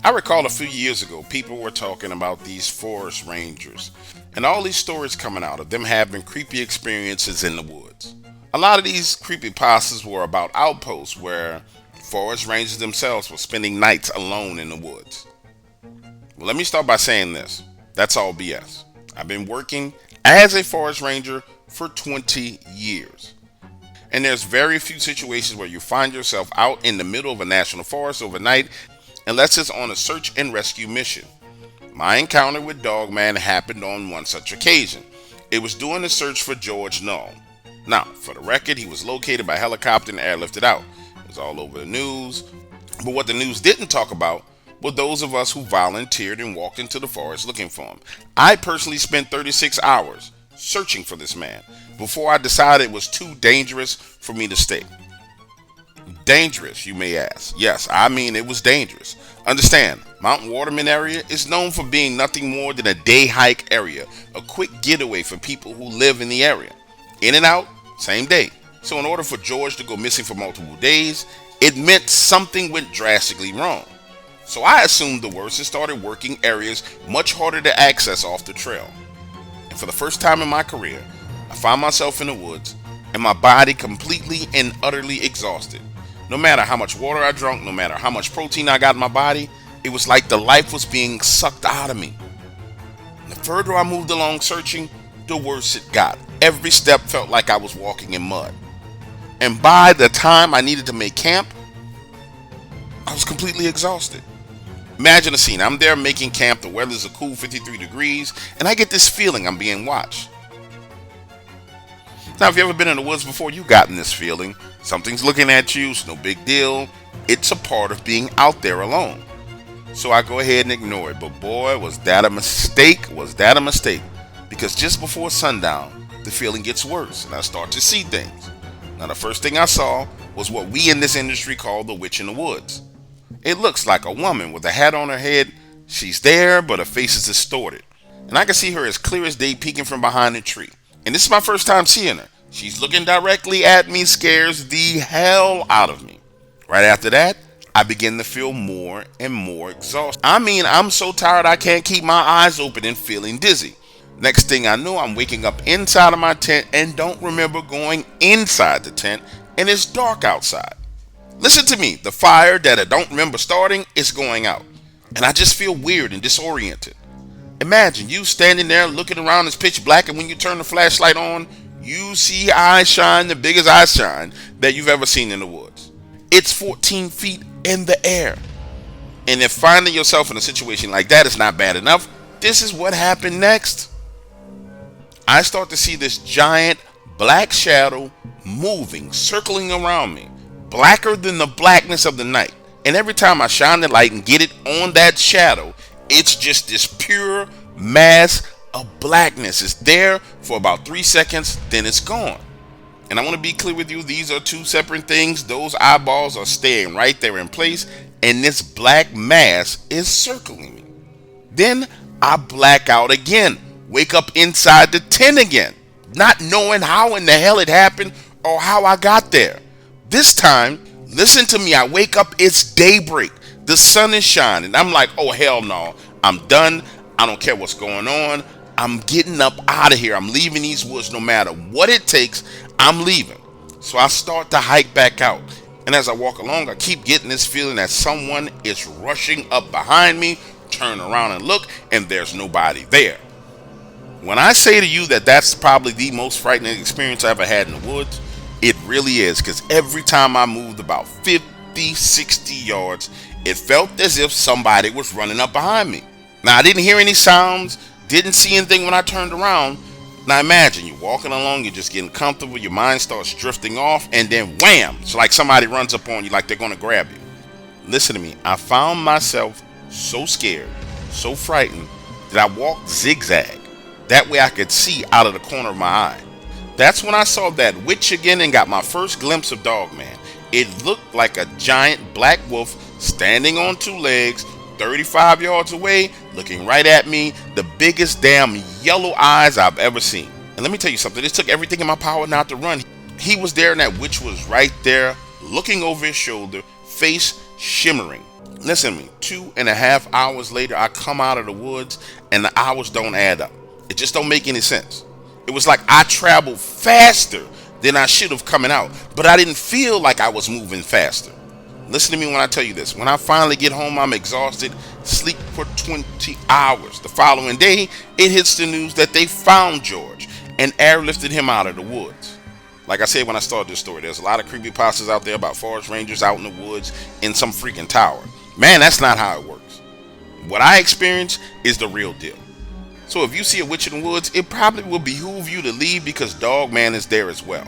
I recall a few years ago, people were talking about these forest rangers and all these stories coming out of them having creepy experiences in the woods. A lot of these creepy pastas were about outposts where forest rangers themselves were spending nights alone in the woods. Well, let me start by saying this. That's all BS. I've been working as a forest ranger for 20 years. And there's very few situations where you find yourself out in the middle of a national forest overnight unless it's on a search and rescue mission. My encounter with Dogman happened on one such occasion. It was during the search for George Null. Now, for the record, he was located by helicopter and airlifted out. It was all over the news. But what the news didn't talk about were those of us who volunteered and walked into the forest looking for him. I personally spent 36 hours searching for this man before I decided it was too dangerous for me to stay. Dangerous, you may ask. Yes, I mean it was dangerous. Understand, Mount Waterman area is known for being nothing more than a day hike area, a quick getaway for people who live in the area. In and out, same day. So in order for George to go missing for multiple days, it meant something went drastically wrong. So I assumed the worst and started working areas much harder to access off the trail. And for the first time in my career, I found myself in the woods and my body completely and utterly exhausted. No matter how much water I drank, no matter how much protein I got in my body, it was like the life was being sucked out of me. And the further I moved along searching, the worse it got. Every step felt like I was walking in mud. And by the time I needed to make camp, I was completely exhausted. Imagine a scene. I'm there making camp, the weather's a cool 53 degrees, and I get this feeling I'm being watched. Now, if you've ever been in the woods before, you've gotten this feeling. Something's looking at you, it's no big deal. It's a part of being out there alone. So I go ahead and ignore it. But boy, was that a mistake? Was that a mistake? Because just before sundown, the feeling gets worse and I start to see things. Now, the first thing I saw was what we in this industry call the witch in the woods. It looks like a woman with a hat on her head. She's there, but her face is distorted. And I can see her as clear as day peeking from behind a tree. And this is my first time seeing her. She's looking directly at me, scares the hell out of me. Right after that, I begin to feel more and more exhausted. I mean, I'm so tired I can't keep my eyes open and feeling dizzy. Next thing I know, I'm waking up inside of my tent and don't remember going inside the tent, and it's dark outside. Listen to me, the fire that I don't remember starting is going out, and I just feel weird and disoriented. Imagine you standing there looking around, it's pitch black, and when you turn the flashlight on, you see eyes shine, the biggest eye shine that you've ever seen in the woods. It's 14 feet in the air. And if finding yourself in a situation like that is not bad enough, this is what happened next. I start to see this giant black shadow moving, circling around me, blacker than the blackness of the night. And every time I shine the light and get it on that shadow, it's just this pure mass of blackness. It's there for about 3 seconds, then it's gone. And I want to be clear with you, these are two separate things. Those eyeballs are staying right there in place, and this black mass is circling me. Then I black out again, wake up inside the tent again, not knowing how in the hell it happened or how I got there. This time, listen to me, I wake up, it's daybreak. The sun is shining. I'm like, oh hell no, I'm done. I don't care what's going on. I'm getting up out of here. I'm leaving these woods no matter what it takes. I'm leaving. So I start to hike back out. And as I walk along, I keep getting this feeling that someone is rushing up behind me. Turn around and look, and there's nobody there. When I say to you that that's probably the most frightening experience I ever had in the woods, it really is, because every time I moved about 50, 60 yards, it felt as if somebody was running up behind me. Now, I didn't hear any sounds, didn't see anything when I turned around. Now imagine you're walking along, you're just getting comfortable, your mind starts drifting off, and then wham, it's like somebody runs up on you like they're going to grab you. Listen to me, I found myself so scared, so frightened, that I walked zigzag. That way I could see out of the corner of my eye. That's when I saw that witch again and got my first glimpse of Dogman. It looked like a giant black wolf standing on two legs, 35 yards away, looking right at me, the biggest damn yellow eyes I've ever seen. And let me tell you something, it took everything in my power not to run. He was there and that witch was right there, looking over his shoulder, face shimmering. Listen to me, 2.5 hours later, I come out of the woods and the hours don't add up. It just don't make any sense. It was like I traveled faster than I should have coming out, but I didn't feel like I was moving faster. Listen to me when I tell you this. When I finally get home, I'm exhausted, sleep for 20 hours. The following day, it hits the news that they found George and airlifted him out of the woods. Like I said when I started this story, there's a lot of creepypastas out there about forest rangers out in the woods in some freaking tower. Man, that's not how it works. What I experienced is the real deal. So if you see a witch in the woods, it probably will behoove you to leave because Dogman is there as well.